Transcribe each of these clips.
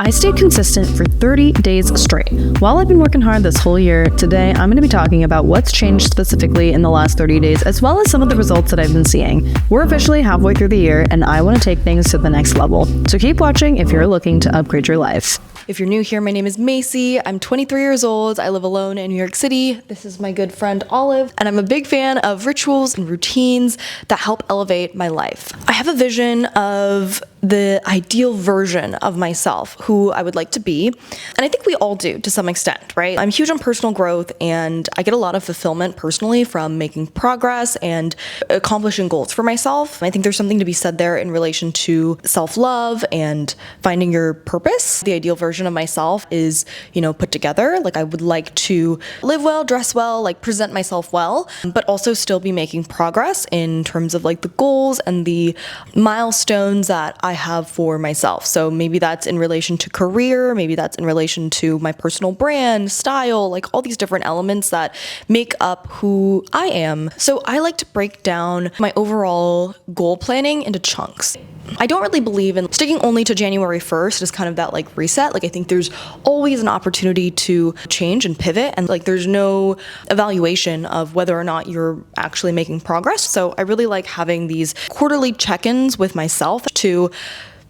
I stayed consistent for 30 days straight. While I've been working hard this whole year, today I'm going to be talking about what's changed specifically in the last 30 days, as well as some of the results that I've been seeing. We're officially halfway through the year, and I want to take things to the next level. So keep watching if you're looking to upgrade your life. If you're new here, my name is Macy. I'm 23 years old. I live alone in New York City. This is my good friend Olive, and I'm a big fan of rituals and routines that help elevate my life. I have a vision of the ideal version of myself, who I would like to be. And I think we all do to some extent, right? I'm huge on personal growth, and I get a lot of fulfillment personally from making progress and accomplishing goals for myself. I think there's something to be said there in relation to self-love and finding your purpose. The ideal version of myself is, put together. Like, I would like to live well, dress well, like present myself well, but also still be making progress in terms of like the goals and the milestones that I have for myself. So maybe that's in relation to career, maybe that's in relation to my personal brand, style, like all these different elements that make up who I am. So I like to break down my overall goal planning into chunks. I don't really believe in sticking only to January 1st as kind of that like reset. Like, I think there's always an opportunity to change and pivot, and like there's no evaluation of whether or not you're actually making progress. So I really like having these quarterly check-ins with myself to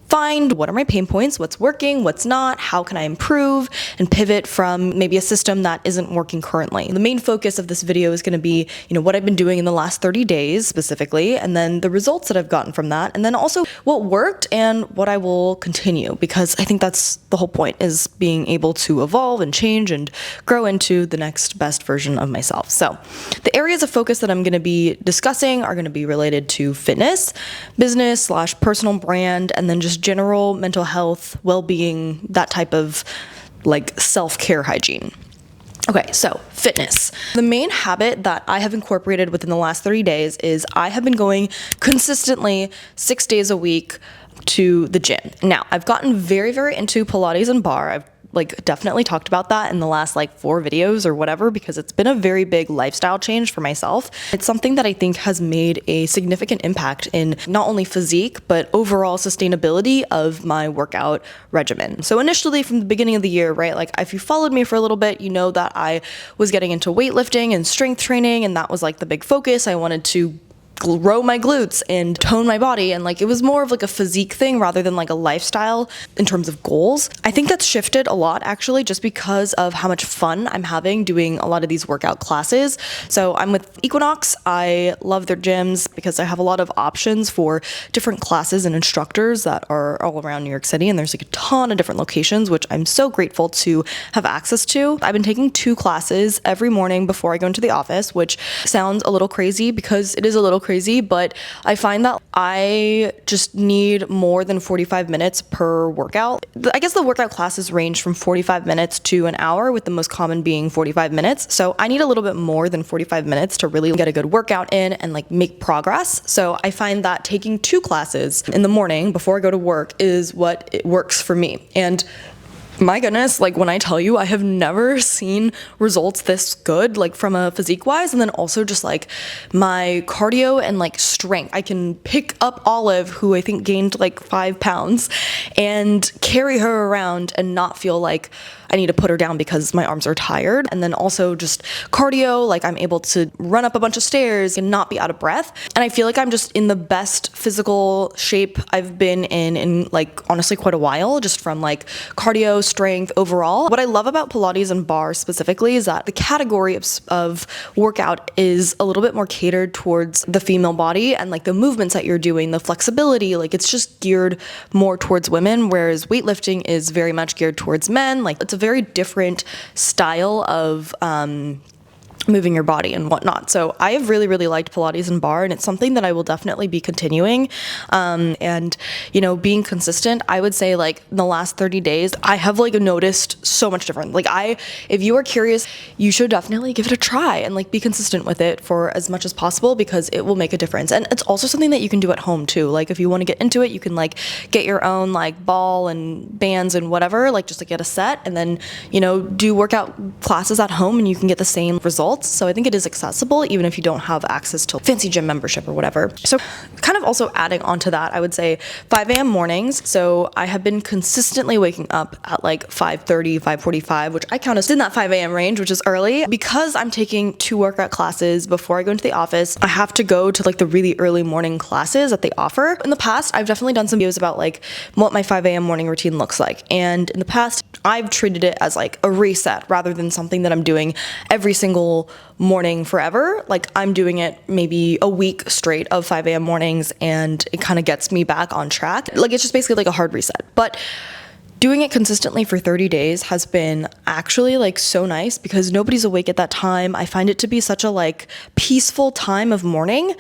find what are my pain points, what's working, what's not, how can I improve, and pivot from maybe a system that isn't working currently. The main focus of this video is going to be, what I've been doing in the last 30 days specifically, and then the results that I've gotten from that, and then also what worked and what I will continue, because I think that's the whole point, is being able to evolve and change and grow into the next best version of myself. So the areas of focus that I'm going to be discussing are going to be related to fitness, business/personal brand, and then just general mental health, well-being, that type of like self-care hygiene. Okay, so fitness. The main habit that I have incorporated within the last 30 days is I have been going consistently 6 days a week to the gym. Now, I've gotten very, very into Pilates and bar. I've definitely talked about that in the last 4 videos or whatever, because it's been a very big lifestyle change for myself. It's something that I think has made a significant impact in not only physique, but overall sustainability of my workout regimen. So initially from the beginning of the year, right, if you followed me for a little bit, you know that I was getting into weightlifting and strength training, and that was the big focus. I wanted to grow my glutes and tone my body, and it was more of a physique thing rather than a lifestyle in terms of goals. I think that's shifted a lot actually, just because of how much fun I'm having doing a lot of these workout classes. So I'm with Equinox. I love their gyms because I have a lot of options for different classes and instructors that are all around New York City, and there's a ton of different locations, which I'm so grateful to have access to. I've been taking 2 classes every morning before I go into the office, which sounds a little crazy because it is a little crazy, but I find that I just need more than 45 minutes per workout. I guess the workout classes range from 45 minutes to an hour, with the most common being 45 minutes. So I need a little bit more than 45 minutes to really get a good workout in and make progress. So I find that taking 2 classes in the morning before I go to work is what it works for me. And my goodness, when I tell you, I have never seen results this good, from a physique wise, and then also just my cardio and strength. I can pick up Olive, who I think gained 5 pounds, and carry her around and not feel like I need to put her down because my arms are tired. And then also just cardio, I'm able to run up a bunch of stairs and not be out of breath. And I feel like I'm just in the best physical shape I've been in honestly quite a while, just from cardio, strength overall. What I love about Pilates and bar specifically is that the category of workout is a little bit more catered towards the female body, and the movements that you're doing, the flexibility, it's just geared more towards women, whereas weightlifting is very much geared towards men. It's a very different style of moving your body and whatnot. So I have really, really liked Pilates and bar, and it's something that I will definitely be continuing. And being consistent, I would say in the last 30 days, I have noticed so much different. If you are curious, you should definitely give it a try and be consistent with it for as much as possible, because it will make a difference. And it's also something that you can do at home too. If you want to get into it, you can get your own ball and bands and whatever, just get a set, and then do workout classes at home, and you can get the same results. results. So I think it is accessible even if you don't have access to fancy gym membership or whatever. So kind of also adding on to that, I would say 5 a.m. mornings. So I have been consistently waking up at like 5:30, 5:45, which I count as in that 5 a.m. range, which is early. Because I'm taking 2 workout classes before I go into the office, I have to go to like the really early morning classes that they offer. In the past, I've definitely done some videos about like what my 5 a.m. morning routine looks like. And in the past, I've treated it as like a reset rather than something that I'm doing every single morning forever. Like I'm doing it maybe a week straight of 5 a.m. mornings and it kind of gets me back on track. Like it's just basically like a hard reset. But doing it consistently for 30 days has been actually like so nice because nobody's awake at that time. I find it to be such a like peaceful time of morning.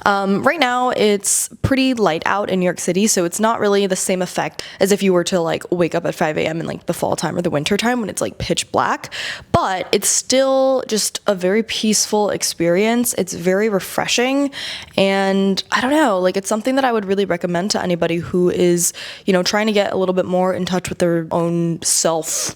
Right now it's pretty light out in New York City, so it's not really the same effect as if you were to like wake up at 5 a.m. in like the fall time or the winter time when it's like pitch black, but it's still just a very peaceful experience. It's very refreshing, and I don't know, like it's something that I would really recommend to anybody who is, you know, trying to get a little bit more in touch with their own self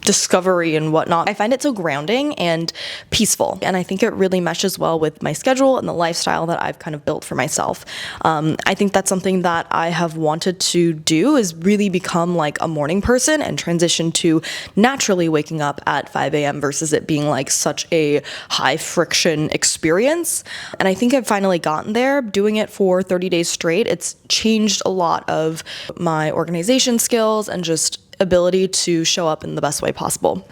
discovery and whatnot. I find it so grounding and peaceful, and I think it really meshes well with my schedule and the lifestyle that I've kind of built for myself. I think that's something that I have wanted to do, is really become like a morning person and transition to naturally waking up at 5 a.m. versus it being like such a high friction experience. And I think I've finally gotten there doing it for 30 days straight. It's changed a lot of my organization skills and just ability to show up in the best way possible.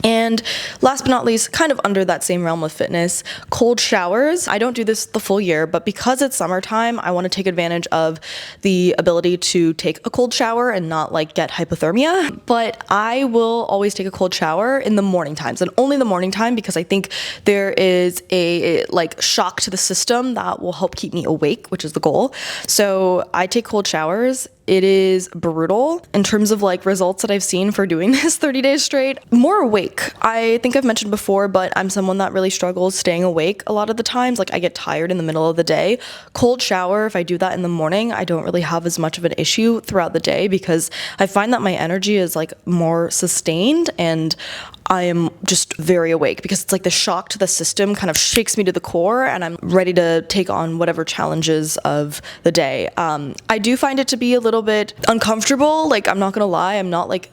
And last but not least, kind of under that same realm of fitness, cold showers. I don't do this the full year, but because it's summertime, I want to take advantage of the ability to take a cold shower and not like get hypothermia. But I will always take a cold shower in the morning times, and only the morning time, because I think there is a like shock to the system that will help keep me awake, which is the goal. So I take cold showers. It is brutal in terms of like results that I've seen for doing this 30 days straight. More awake. I think I've mentioned before, but I'm someone that really struggles staying awake a lot of the times. Like I get tired in the middle of the day. Cold shower, if I do that in the morning, I don't really have as much of an issue throughout the day because I find that my energy is like more sustained and I am just very awake because it's like the shock to the system kind of shakes me to the core and I'm ready to take on whatever challenges of the day. I do find it to be a little bit uncomfortable. Like, I'm not gonna lie, I'm not like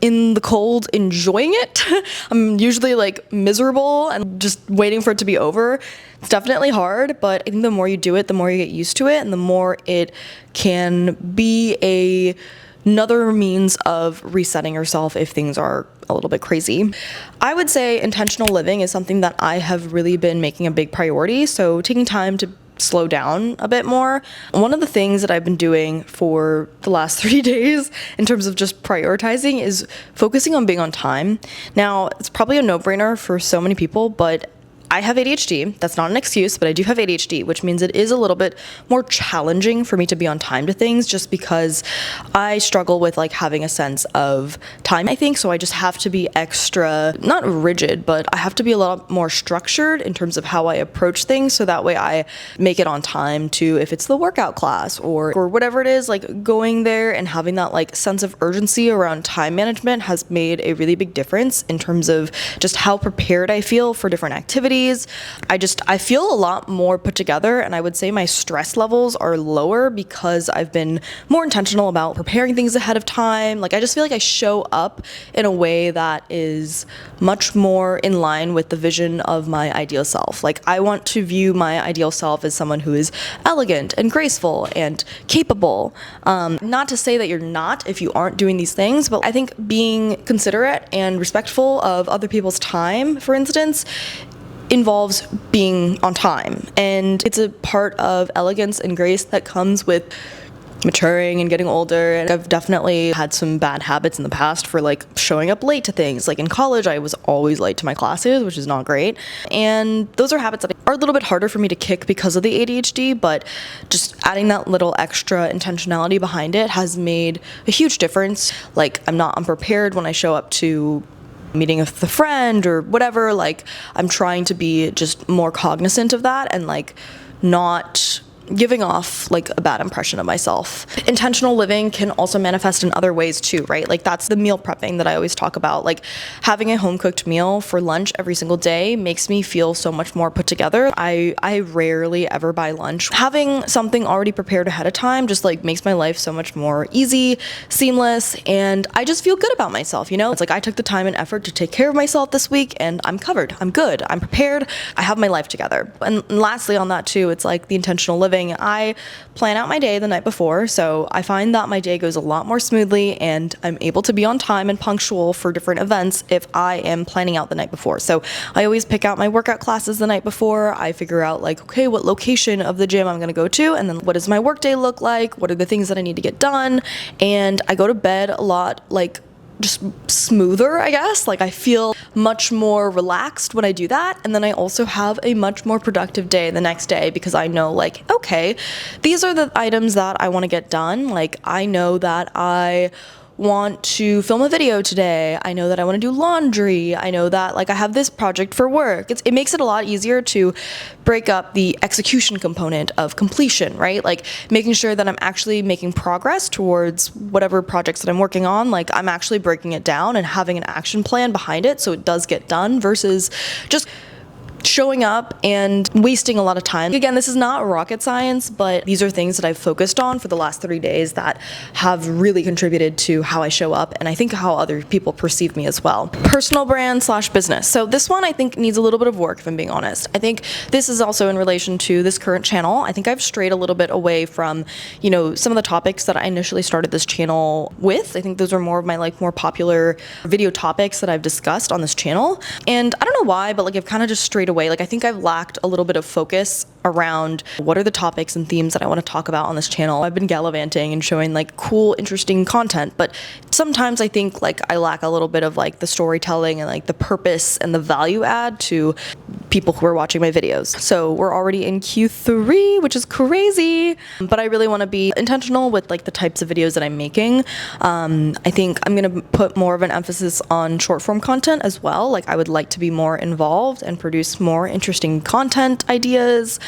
in the cold enjoying it. I'm usually like miserable and just waiting for it to be over. It's definitely hard, but I think the more you do it, the more you get used to it and the more it can be another means of resetting yourself if things are a little bit crazy. I would say intentional living is something that I have really been making a big priority. So taking time to slow down a bit more. One of the things that I've been doing for the last 3 days in terms of just prioritizing is focusing on being on time. Now, it's probably a no-brainer for so many people, but I have ADHD. That's not an excuse, but I do have ADHD, which means it is a little bit more challenging for me to be on time to things just because I struggle with like having a sense of time, I think. So I just have to be extra, not rigid, but I have to be a lot more structured in terms of how I approach things. So that way I make it on time to, if it's the workout class or whatever it is, like going there and having that like sense of urgency around time management has made a really big difference in terms of just how prepared I feel for different activities. I feel a lot more put together, and I would say my stress levels are lower because I've been more intentional about preparing things ahead of time. Like I just feel like I show up in a way that is much more in line with the vision of my ideal self. Like I want to view my ideal self as someone who is elegant and graceful and capable. Not to say that you're not if you aren't doing these things, but I think being considerate and respectful of other people's time, for instance, involves being on time, and it's a part of elegance and grace that comes with maturing and getting older. And I've definitely had some bad habits in the past for like showing up late to things. Like in college, I was always late to my classes, which is not great. And those are habits that are a little bit harder for me to kick because of the ADHD, but just adding that little extra intentionality behind it has made a huge difference. Like I'm not unprepared when I show up to meeting with a friend or whatever. Like I'm trying to be just more cognizant of that and like not giving off like a bad impression of myself. Intentional living can also manifest in other ways too, right? Like that's the meal prepping that I always talk about. Like having a home cooked meal for lunch every single day makes me feel so much more put together. I rarely ever buy lunch. Having something already prepared ahead of time just like makes my life so much more easy, seamless, and I just feel good about myself, you know? It's like I took the time and effort to take care of myself this week and I'm covered. I'm good. I'm prepared. I have my life together. And lastly on that too, it's like the intentional living. I plan out my day the night before, so I find that my day goes a lot more smoothly and I'm able to be on time and punctual for different events if I am planning out the night before. So I always pick out my workout classes the night before. I figure out like, okay, what location of the gym I'm going to go to, and then what does my workday look like? What are the things that I need to get done? And I go to bed a lot like just smoother, I guess. Like I feel much more relaxed when I do that. And then I also have a much more productive day the next day because I know like, okay, these are the items that I want to get done. Like I know that I want to film a video today. I know that I want to do laundry. I know that like I have this project for work. It makes it a lot easier to break up the execution component of completion, right? Like making sure that I'm actually making progress towards whatever projects that I'm working on. Like I'm actually breaking it down and having an action plan behind it so it does get done versus just showing up and wasting a lot of time. Again, this is not rocket science, but these are things that I've focused on for the last 30 days that have really contributed to how I show up and I think how other people perceive me as well. Personal brand / business. So this one I think needs a little bit of work if I'm being honest. I think this is also in relation to this current channel. I think I've strayed a little bit away from, you know, some of the topics that I initially started this channel with. I think those are more of my like more popular video topics that I've discussed on this channel. And I don't know why, but like I've kind of just strayed away. Like I think I've lacked a little bit of focus around what are the topics and themes that I want to talk about on this channel. I've been gallivanting and showing like cool, interesting content, but sometimes I think like I lack a little bit of like the storytelling and like the purpose and the value add to people who are watching my videos. So we're already in Q3, which is crazy, but I really want to be intentional with like the types of videos that I'm making. I think I'm going to put more of an emphasis on short form content as well. Like I would like to be more involved and produce more interesting content ideas.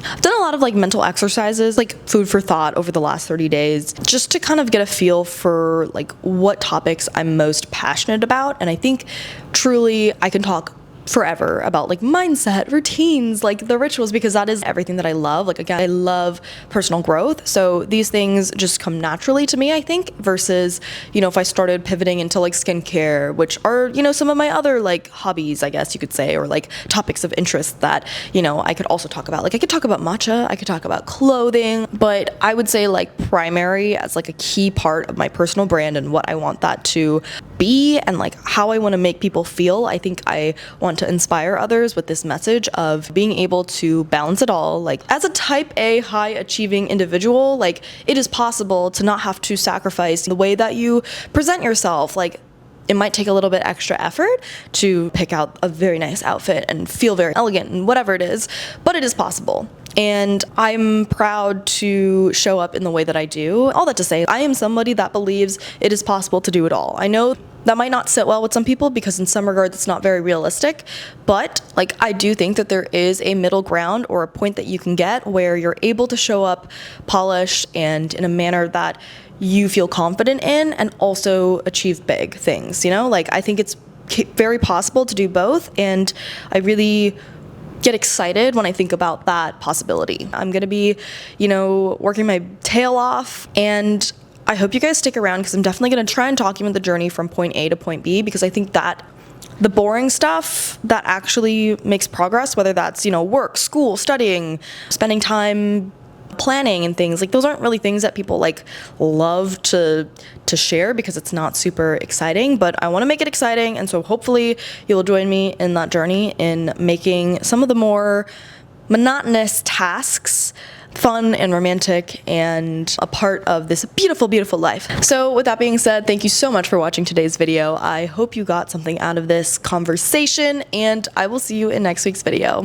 I've done a lot of like mental exercises, like food for thought over the last 30 days, just to kind of get a feel for like what topics I'm most passionate about. And I think truly I can talk forever about like mindset, routines, like the rituals, because that is everything that I love. Like again, I love personal growth. So these things just come naturally to me, I think, versus, you know, if I started pivoting into like skincare, which are, you know, some of my other like hobbies, I guess you could say, or like topics of interest that, you know, I could also talk about. Like I could talk about matcha, I could talk about clothing, but I would say like primary as like a key part of my personal brand and what I want that to be and like how I want to make people feel. I think I want to inspire others with this message of being able to balance it all. Like as a type A high achieving individual, like it is possible to not have to sacrifice the way that you present yourself. Like it might take a little bit extra effort to pick out a very nice outfit and feel very elegant and whatever it is, but it is possible. And I'm proud to show up in the way that I do. All that to say, I am somebody that believes it is possible to do it all. I know that might not sit well with some people because in some regards it's not very realistic, but like I do think that there is a middle ground or a point that you can get where you're able to show up polished and in a manner that you feel confident in and also achieve big things, you know? Like I think it's very possible to do both, and I really get excited when I think about that possibility. I'm gonna be, you know, working my tail off, and I hope you guys stick around because I'm definitely gonna try and document the journey from point A to point B, because I think that the boring stuff that actually makes progress, whether that's, you know, work, school, studying, spending time planning and things, like those aren't really things that people like love to share because it's not super exciting, but I want to make it exciting. And so hopefully you'll join me in that journey in making some of the more monotonous tasks fun and romantic and a part of this beautiful, beautiful life. So with that being said, thank you so much for watching today's video. I hope you got something out of this conversation, and I will see you in next week's video.